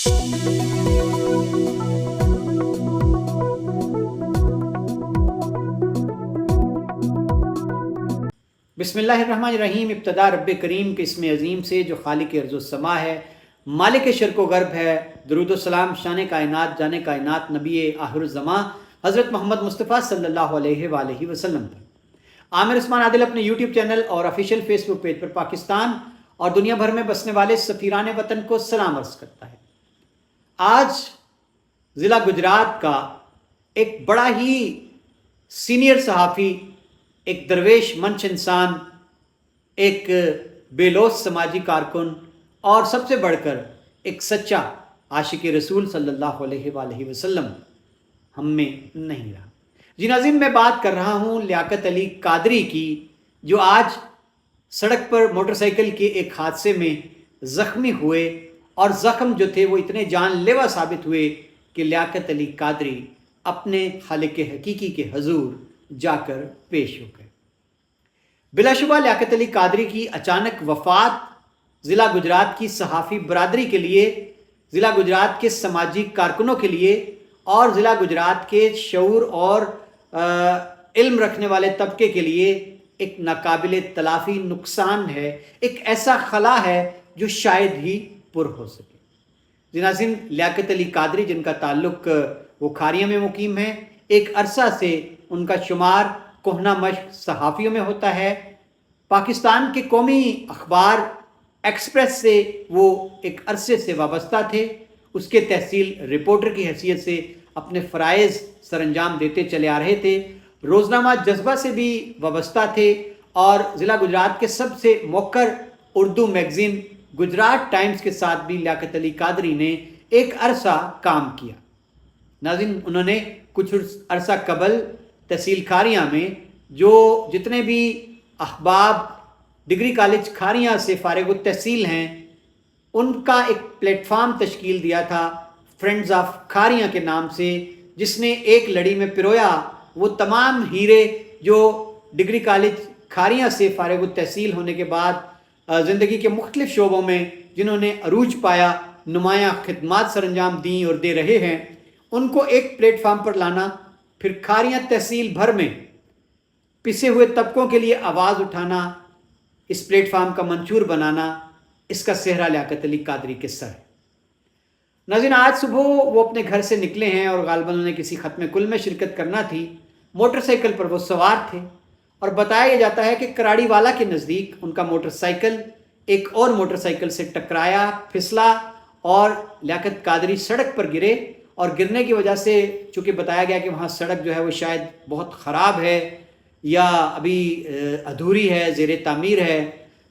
بسم اللہ الرحمن الرحیم. ابتدا رب کریم کے اسم عظیم سے جو خالق ارض و سما ہے، مالک شرق و غرب ہے. درود و سلام شان کائنات جان کائنات نبی آخر الزماں حضرت محمد مصطفیٰ صلی اللہ علیہ وآلہ وسلم پر. عامر عثمان عادل اپنے یوٹیوب چینل اور آفیشیل فیس بک پیج پر پاکستان اور دنیا بھر میں بسنے والے سفیران وطن کو سلام عرض کرتا ہے. آج ضلع گجرات کا ایک بڑا ہی سینئر صحافی، ایک درویش منش انسان، ایک بے لوث سماجی کارکن اور سب سے بڑھ کر ایک سچا عاشق رسول صلی اللہ علیہ وآلہ وسلم ہم میں نہیں رہا. جی ناظرین، میں بات کر رہا ہوں لیاقت علی قادری کی، جو آج سڑک پر موٹر سائیکل کے ایک حادثے میں زخمی ہوئے، اور زخم جو تھے وہ اتنے جان لیوا ثابت ہوئے کہ لیاقت علی قادری اپنے خالق حقیقی کے حضور جا کر پیش ہو گئے. بلا شبہ لیاقت علی قادری کی اچانک وفات ضلع گجرات کی صحافی برادری کے لیے، ضلع گجرات کے سماجی کارکنوں کے لیے اور ضلع گجرات کے شعور اور علم رکھنے والے طبقے کے لیے ایک ناقابل تلافی نقصان ہے، ایک ایسا خلا ہے جو شاید ہی پر ہو سکے. ناظرین، لیاقت علی قادری جن کا تعلق وہ کھاریاں میں مقیم ہیں، ایک عرصہ سے ان کا شمار کہنہ مشق صحافیوں میں ہوتا ہے. پاکستان کے قومی اخبار ایکسپریس سے وہ ایک عرصے سے وابستہ تھے. اس کے تحصیل رپورٹر کی حیثیت سے اپنے فرائض سر انجام دیتے چلے آ رہے تھے. روزنامہ جذبہ سے بھی وابستہ تھے اور ضلع گجرات کے سب سے موقر اردو میگزین گجرات ٹائمز کے ساتھ بھی لیاقت علی قادری نے ایک عرصہ کام کیا. ناظرین، انہوں نے کچھ عرصہ قبل تحصیل کھاریاں میں جو جتنے بھی احباب ڈگری کالج کھاریاں سے فارغ التحصیل ہیں، ان کا ایک پلیٹ فارم تشکیل دیا تھا فرینڈز آف کھاریاں کے نام سے، جس نے ایک لڑی میں پرویا وہ تمام ہیرے جو ڈگری کالج کھاریاں سے فارغ التحصیل ہونے کے بعد زندگی کے مختلف شعبوں میں جنہوں نے عروج پایا، نمایاں خدمات سر انجام دیں اور دے رہے ہیں، ان کو ایک پلیٹ فارم پر لانا، پھر کھاریاں تحصیل بھر میں پسے ہوئے طبقوں کے لیے آواز اٹھانا، اس پلیٹ فارم کا منشور بنانا، اس کا سہرا لیاقت علی قادری کے سر ہے. ناظرین، آج صبح وہ اپنے گھر سے نکلے ہیں اور غالباً انہیں کسی ختم کل میں شرکت کرنا تھی. موٹر سائیکل پر وہ سوار تھے اور بتایا جاتا ہے کہ کراڑی والا کے نزدیک ان کا موٹر سائیکل ایک اور موٹر سائیکل سے ٹکرایا، پھسلا اور لیاقت قادری سڑک پر گرے. اور گرنے کی وجہ سے چونکہ بتایا گیا کہ وہاں سڑک جو ہے وہ شاید بہت خراب ہے یا ابھی ادھوری ہے، زیر تعمیر ہے،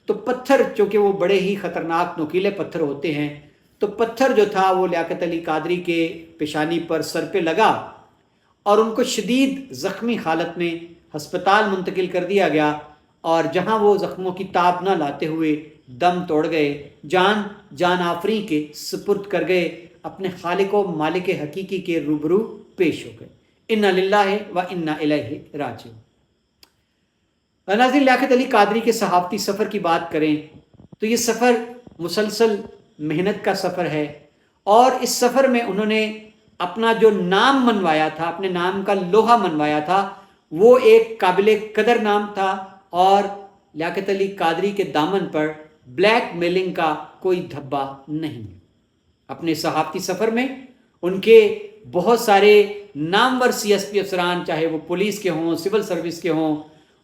تو پتھر، چونکہ وہ بڑے ہی خطرناک نوکیلے پتھر ہوتے ہیں، تو پتھر جو تھا وہ لیاقت علی قادری کے پیشانی پر، سر پہ لگا اور ان کو شدید زخمی حالت میں ہسپتال منتقل کر دیا گیا. اور جہاں وہ زخموں کی تاب نہ لاتے ہوئے دم توڑ گئے، جان آفری کے سپرد کر گئے، اپنے خالق و مالک حقیقی کے روبرو پیش ہو گئے. انا للہ و انا الیہ راجعون. ناظرین، لیاقت علی قادری کے صحافتی سفر کی بات کریں تو یہ سفر مسلسل محنت کا سفر ہے، اور اس سفر میں انہوں نے اپنا جو نام منوایا تھا، اپنے نام کا لوہا منوایا تھا، وہ ایک قابل قدر نام تھا. اور لیاقت علی قادری کے دامن پر بلیک میلنگ کا کوئی دھبا نہیں ہے. اپنے صحافتی سفر میں ان کے بہت سارے نامور CSP افسران، چاہے وہ پولیس کے ہوں، سول سروس کے ہوں،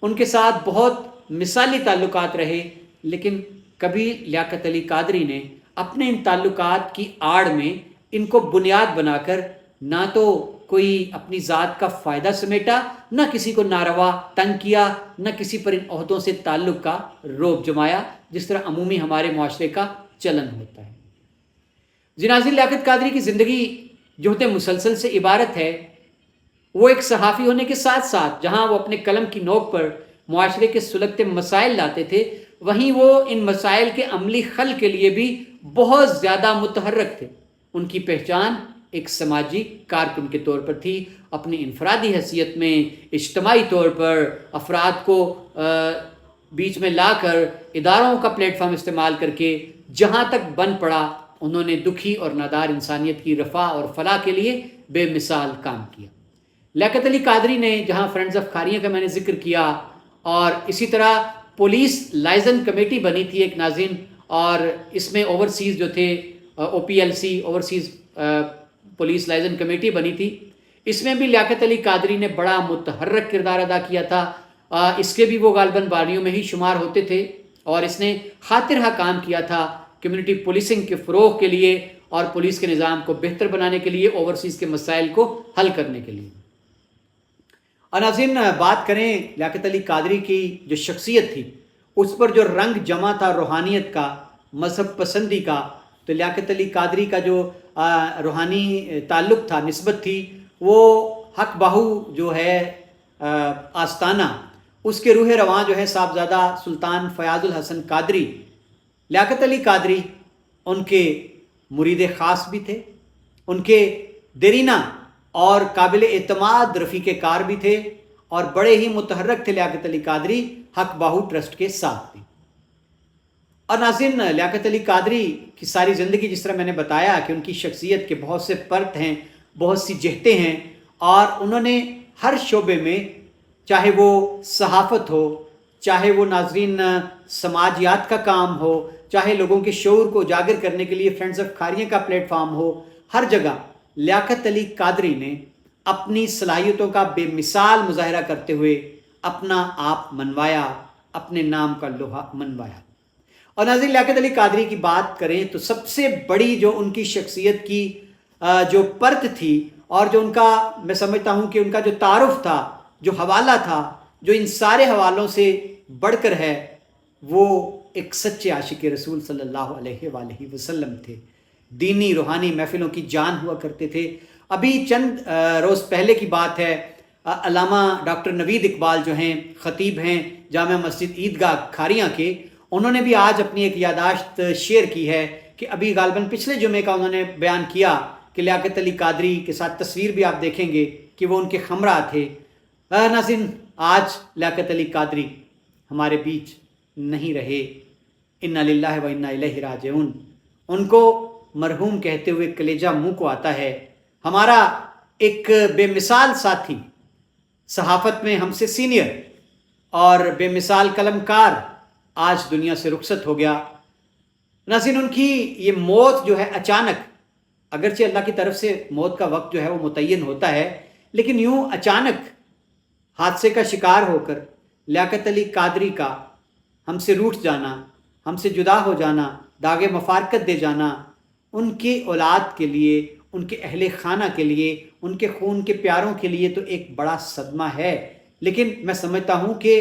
ان کے ساتھ بہت مثالی تعلقات رہے. لیکن کبھی لیاقت علی قادری نے اپنے ان تعلقات کی آڑ میں ان کو بنیاد بنا کر نہ تو کوئی اپنی ذات کا فائدہ سمیٹا، نہ کسی کو ناروا تنگ کیا، نہ کسی پر ان عہدوں سے تعلق کا رعب جمایا، جس طرح عمومی ہمارے معاشرے کا چلن ہوتا ہے. ناظرین، لیاقت قادری کی زندگی جہد مسلسل سے عبارت ہے. وہ ایک صحافی ہونے کے ساتھ ساتھ جہاں وہ اپنے قلم کی نوک پر معاشرے کے سلگتے مسائل لاتے تھے، وہیں وہ ان مسائل کے عملی حل کے لیے بھی بہت زیادہ متحرک تھے. ان کی پہچان ایک سماجی کارکن کے طور پر تھی. اپنی انفرادی حیثیت میں اجتماعی طور پر افراد کو بیچ میں لا کر اداروں کا پلیٹ فارم استعمال کر کے جہاں تک بن پڑا انہوں نے دکھی اور نادار انسانیت کی رفع اور فلاح کے لیے بے مثال کام کیا۔ لیاقت علی قادری نے جہاں فرینڈز آف کھاریاں کا میں نے ذکر کیا، اور اسی طرح پولیس لائزن کمیٹی بنی تھی ایک ناظرین، اور اس میں اوورسیز جو تھے OPLC overseas police liaison committee بنی تھی، اس میں بھی لیاقت علی قادری نے بڑا متحرک کردار ادا کیا تھا۔ اس کے بھی وہ غالباً باریوں میں ہی شمار ہوتے تھے، اور اس نے خاطرہ کام کیا تھا کمیونٹی پولیسنگ کے فروغ کے لیے اور پولیس کے نظام کو بہتر بنانے کے لیے، اوورسیز کے مسائل کو حل کرنے کے لیے۔ اور ناظرین بات کریں لیاقت علی قادری کی جو شخصیت تھی، اس پر جو رنگ جمع تھا روحانیت کا، مذہب پسندی کا، تو لیاقت علی قادری کا جو روحانی تعلق تھا، نسبت تھی، وہ حق باہو جو ہے آستانہ، اس کے روح رواں جو ہے صاحبزادہ سلطان فیاض الحسن قادری، لیاقت علی قادری ان کے مرید خاص بھی تھے، ان کے دیرینہ اور قابل اعتماد رفیق کار بھی تھے، اور بڑے ہی متحرک تھے لیاقت علی قادری حق باہو ٹرسٹ کے ساتھ بھی۔ اور ناظرین لیاقت علی قادری کی ساری زندگی، جس طرح میں نے بتایا کہ ان کی شخصیت کے بہت سے پرت ہیں، بہت سی جہتیں ہیں، اور انہوں نے ہر شعبے میں، چاہے وہ صحافت ہو، چاہے وہ ناظرین سماجیات کا کام ہو، چاہے لوگوں کے شعور کو اجاگر کرنے کے لیے فرینڈز آف کھاریاں کا پلیٹ فارم ہو، ہر جگہ لیاقت علی قادری نے اپنی صلاحیتوں کا بے مثال مظاہرہ کرتے ہوئے اپنا آپ منوایا، اپنے نام کا لوہا منوایا۔ اور ناظرین لیاقت علی قادری کی بات کریں تو سب سے بڑی جو ان کی شخصیت کی جو پرت تھی، اور جو ان کا، میں سمجھتا ہوں کہ ان کا جو تعارف تھا، جو حوالہ تھا، جو ان سارے حوالوں سے بڑھ کر ہے، وہ ایک سچے عاشق رسول صلی اللہ علیہ وآلہ وسلم تھے۔ دینی روحانی محفلوں کی جان ہوا کرتے تھے۔ ابھی چند روز پہلے کی بات ہے، علامہ ڈاکٹر نوید اقبال جو ہیں، خطیب ہیں جامع مسجد عیدگاہ کھاریاں کے، انہوں نے بھی آج اپنی ایک یادداشت شیئر کی ہے کہ ابھی غالباً پچھلے جمعے کا انہوں نے بیان کیا کہ لیاقت علی قادری کے ساتھ تصویر بھی آپ دیکھیں گے کہ وہ ان کے ہمراہ تھے۔ ناظرین آج لیاقت علی قادری ہمارے بیچ نہیں رہے، انا للہ و انا الیہ راجعون۔ ان کو مرحوم کہتے ہوئے کلیجہ منہ کو آتا ہے۔ ہمارا ایک بے مثال ساتھی، صحافت میں ہم سے سینئر اور بے مثال قلم کار، آج دنیا سے رخصت ہو گیا۔ ناظرین ان کی یہ موت جو ہے اچانک، اگرچہ اللہ کی طرف سے موت کا وقت جو ہے وہ متعین ہوتا ہے، لیکن یوں اچانک حادثے کا شکار ہو کر لیاقت علی قادری کا ہم سے روٹھ جانا، ہم سے جدا ہو جانا، داغ مفارقت دے جانا، ان کے اولاد کے لیے، ان کے اہل خانہ کے لیے، ان کے خون کے پیاروں کے لیے تو ایک بڑا صدمہ ہے۔ لیکن میں سمجھتا ہوں کہ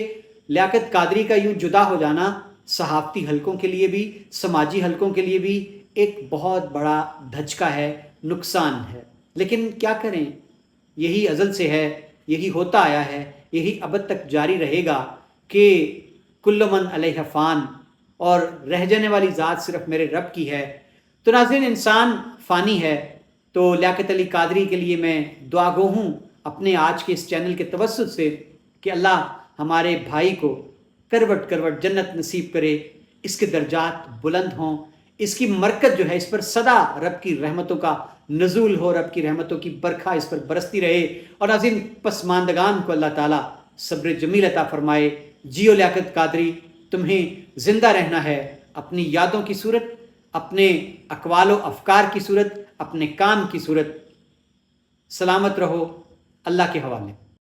لیاقت قادری کا یوں جدا ہو جانا صحافتی حلقوں کے لیے بھی، سماجی حلقوں کے لیے بھی ایک بہت بڑا دھچکا ہے، نقصان ہے۔ لیکن کیا کریں، یہی ازل سے ہے، یہی ہوتا آیا ہے، یہی ابد تک جاری رہے گا کہ کل من علیہ فان، اور رہ جانے والی ذات صرف میرے رب کی ہے۔ تو ناظرین انسان فانی ہے، تو لیاقت علی قادری کے لیے میں دعا گو ہوں اپنے آج کے اس چینل کے توسط سے کہ اللہ ہمارے بھائی کو کروٹ کروٹ جنت نصیب کرے، اس کے درجات بلند ہوں، اس کی مرکز جو ہے اس پر صدا رب کی رحمتوں کا نزول ہو، رب کی رحمتوں کی برکھا اس پر برستی رہے، اور ناظرین پسماندگان کو اللہ تعالیٰ صبر جمیل عطا فرمائے۔ جیو لیاقت قادری، تمہیں زندہ رہنا ہے، اپنی یادوں کی صورت، اپنے اقوال و افکار کی صورت، اپنے کام کی صورت۔ سلامت رہو، اللہ کے حوالے۔